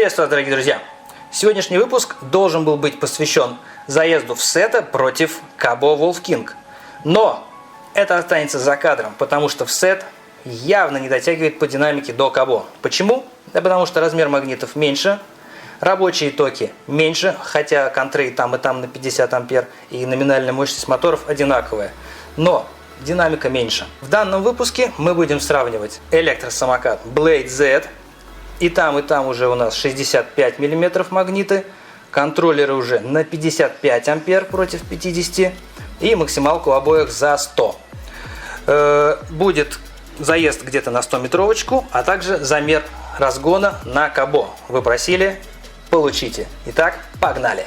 Приветствую вас, дорогие друзья! Сегодняшний выпуск должен был быть посвящен заезду FSETA против Cabot Wolf King. Но это останется за кадром, потому что FSET явно не дотягивает по динамике до Cabot. Почему? Да потому что размер магнитов меньше, рабочие токи меньше, хотя контры и там на 50 ампер и номинальная мощность моторов одинаковая. Но динамика меньше. В данном выпуске мы будем сравнивать электросамокат Blade Z. И там уже у нас 65 мм магниты, контроллеры уже на 55 ампер против 50 и максималку обоих за 100. Будет заезд где-то на 100-метровочку, а также замер разгона на Cabot. Вы просили, получите. Итак, погнали!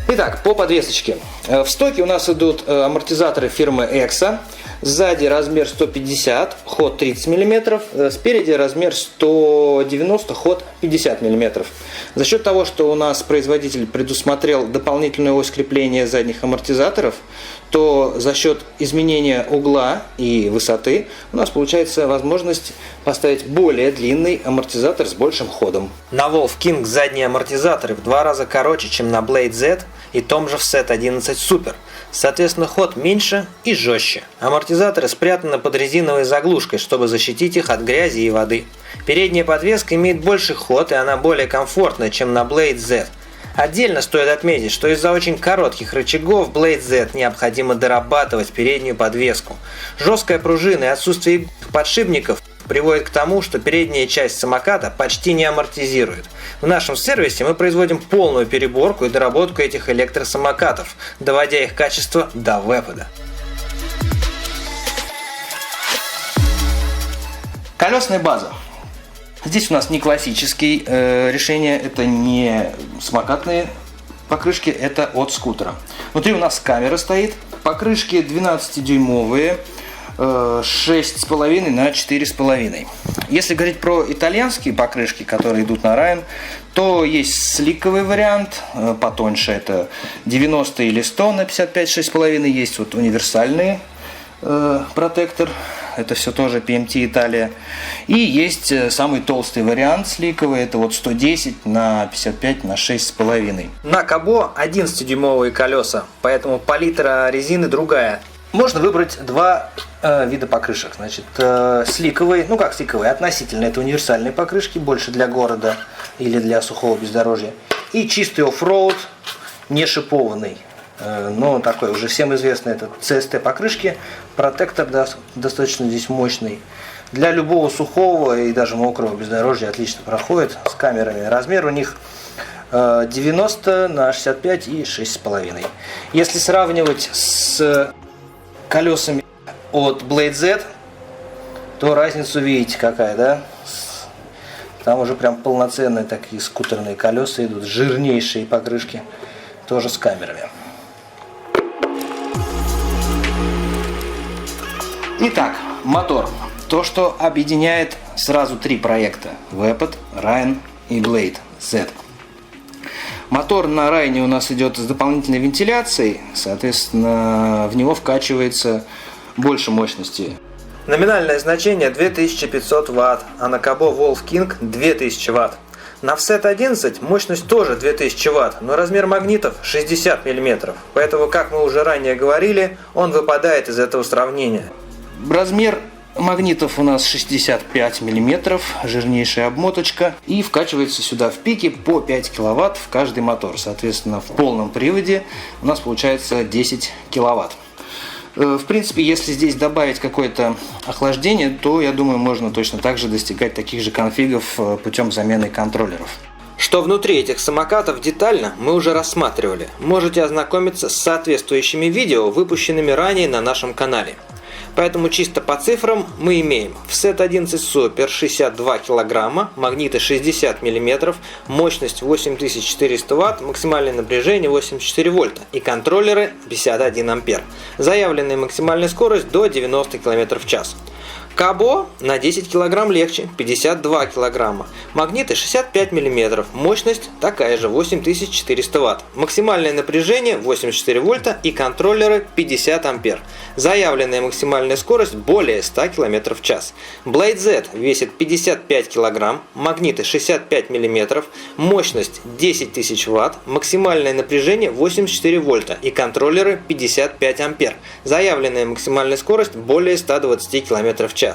Итак, по подвесочке. В стоке у нас идут амортизаторы фирмы EXA. Сзади размер 150, ход 30 мм. Спереди размер 190, ход 50 мм. За счет того, что у нас производитель предусмотрел дополнительную ось крепления задних амортизаторов, то за счет изменения угла и высоты у нас получается возможность поставить более длинный амортизатор с большим ходом. На Wolf King задние амортизаторы в 2 раза короче, чем на Blade Z и том же FSET 11 Super. Соответственно, ход меньше и жестче. Амортизаторы спрятаны под резиновой заглушкой, чтобы защитить их от грязи и воды. Передняя подвеска имеет больший ход, и она более комфортная, чем на Blade Z. Отдельно стоит отметить, что из-за очень коротких рычагов Blade Z необходимо дорабатывать переднюю подвеску. Жесткая пружина и отсутствие подшипников приводит к тому, что передняя часть самоката почти не амортизирует. В нашем сервисе мы производим полную переборку и доработку этих электросамокатов, доводя их качество до выпада. Колесная база. Здесь у нас не классические решения, это не самокатные покрышки, это от скутера. Внутри у нас камера стоит, покрышки 12-дюймовые, 6,5 на 4,5. Если говорить про итальянские покрышки, которые идут на Ryan, то есть сликовый вариант, потоньше, это 90 или 100 на 55, 6,5. Есть вот универсальный протектор, это все тоже PMT Italia. И есть самый толстый вариант сликовый, это вот 110 на 55 на 6,5. На Cabot 11-дюймовые колеса, поэтому палитра резины другая. Можно выбрать два вида покрышек. Значит, сликовые, ну как сликовые, относительно это универсальные покрышки, больше для города или для сухого бездорожья. И чистый оффроуд, не шипованный. Но такой уже всем известный, это CST покрышки. Протектор достаточно здесь мощный. Для любого сухого и даже мокрого бездорожья отлично проходит с камерами. Размер у них 90 на 65 и 6,5. Если сравнивать с колесами от Blade Z, то разницу видите какая, да? Там уже прям полноценные такие скутерные колеса идут, жирнейшие покрышки, тоже с камерами. Итак, мотор. То, что объединяет сразу 3 проекта: Vapid, Ryan и Blade Z. Мотор на Ryan у нас идет с дополнительной вентиляцией, соответственно, в него вкачивается больше мощности. Номинальное значение 2500 Вт, а на Cabot Wolf King 2000 Вт. На FSET 11 мощность тоже 2000 Вт, но размер магнитов 60 мм, поэтому, как мы уже ранее говорили, он выпадает из этого сравнения. Размер магнитов у нас 65 мм, жирнейшая обмоточка, и вкачивается сюда в пике по 5 кВт в каждый мотор. Соответственно, в полном приводе у нас получается 10 кВт. В принципе, если здесь добавить какое-то охлаждение, то, я думаю, можно точно так же достигать таких же конфигов путем замены контроллеров. Что внутри этих самокатов детально мы уже рассматривали. Можете ознакомиться с соответствующими видео, выпущенными ранее на нашем канале. Поэтому чисто по цифрам мы имеем FSET 11 Super 62 кг, магниты 60 мм, мощность 8400 Вт, максимальное напряжение 84 вольта и контроллеры 51 ампер. Заявленная максимальная скорость до 90 км в час. Кабо на 10 кг легче, 52 кг. Магниты 65 мм, мощность такая же, 8400 Вт. Максимальное напряжение 84 вольта и контроллеры 50 ампер. Заявленная максимальная скорость более 100 км в час. Blade Z весит 55 кг, магниты 65 мм, мощность 10 тысяч Вт, максимальное напряжение 84 вольта и контроллеры 55 ампер. Заявленная максимальная скорость более 120 км в час.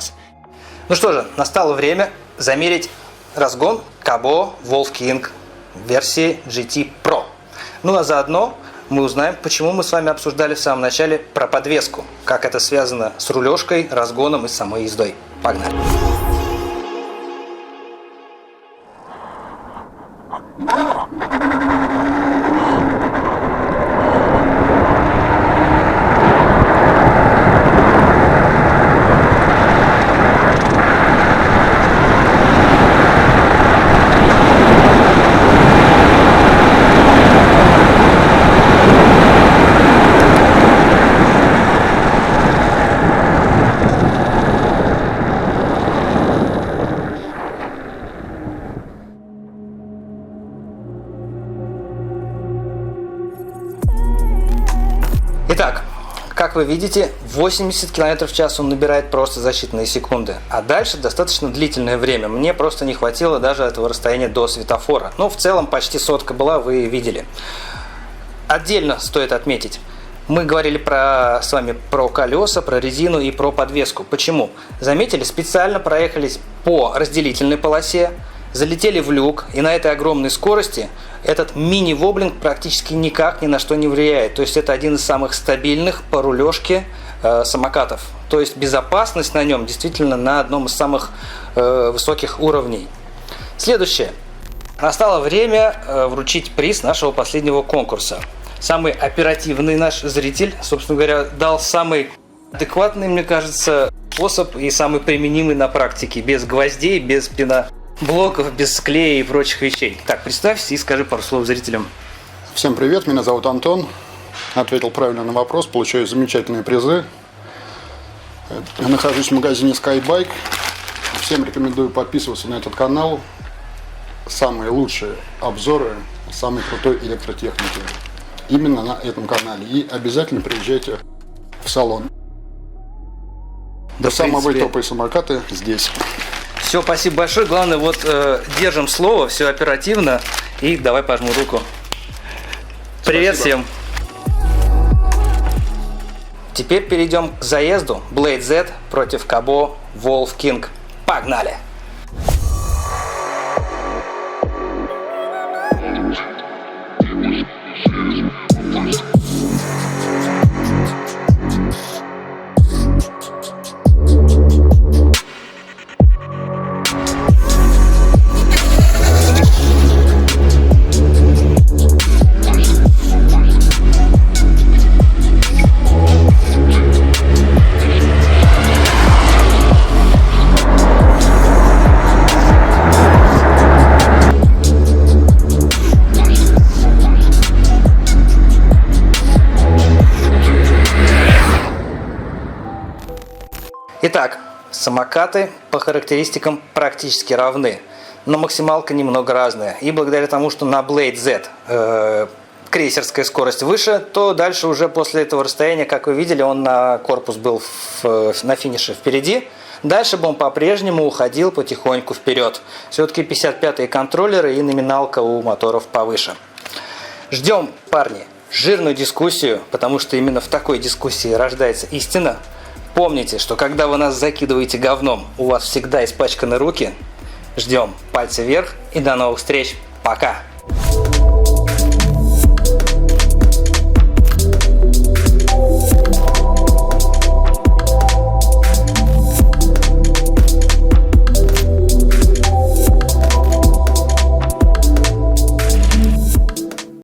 Ну что же, настало время замерить разгон Кабо Wolf King версии GT Pro. Ну а заодно мы узнаем, почему мы с вами обсуждали в самом начале про подвеску, как это связано с рулежкой, разгоном и самой ездой. Погнали! Итак, как вы видите, 80 км в час он набирает просто за считанные секунды. А дальше достаточно длительное время. Мне просто не хватило даже этого расстояния до светофора. Но в целом почти сотка была, вы видели. Отдельно стоит отметить. Мы говорили с вами про колеса, про резину и про подвеску. Почему? Заметили, специально проехались по разделительной полосе, залетели в люк, и на этой огромной скорости этот мини-воблинг практически никак ни на что не влияет. То есть это один из самых стабильных по рулежке самокатов. То есть безопасность на нем действительно на одном из самых высоких уровней. Следующее. Настало время вручить приз нашего последнего конкурса. Самый оперативный наш зритель, собственно говоря, дал самый адекватный, мне кажется, способ и самый применимый на практике. Без гвоздей, без пеноблоков, без клея и прочих вещей. Так, представься и скажи пару слов зрителям. Всем привет, меня зовут Антон. Ответил правильно на вопрос, получаю замечательные призы. Я нахожусь в магазине Skybike. Всем рекомендую подписываться на этот канал. Самые лучшие обзоры самой крутой электротехники именно на этом канале. И обязательно приезжайте в салон. Да, самые топовые самокаты здесь. Все, спасибо большое. Главное, держим слово, все оперативно. И давай пожму руку. Привет всем. Теперь перейдем к заезду Blade Z против Кабо Wolf King. Погнали! Итак, самокаты по характеристикам практически равны, но максималка немного разная. И благодаря тому, что на Blade Z крейсерская скорость выше, то дальше уже после этого расстояния, как вы видели, он на корпус был на финише впереди. Дальше бы он по-прежнему уходил потихоньку вперед. Все-таки 55-е контроллеры и номиналка у моторов повыше. Ждем, парни, жирную дискуссию, потому что именно в такой дискуссии рождается истина. Помните, что когда вы нас закидываете говном, у вас всегда испачканы руки. Ждем, пальцы вверх и до новых встреч. Пока!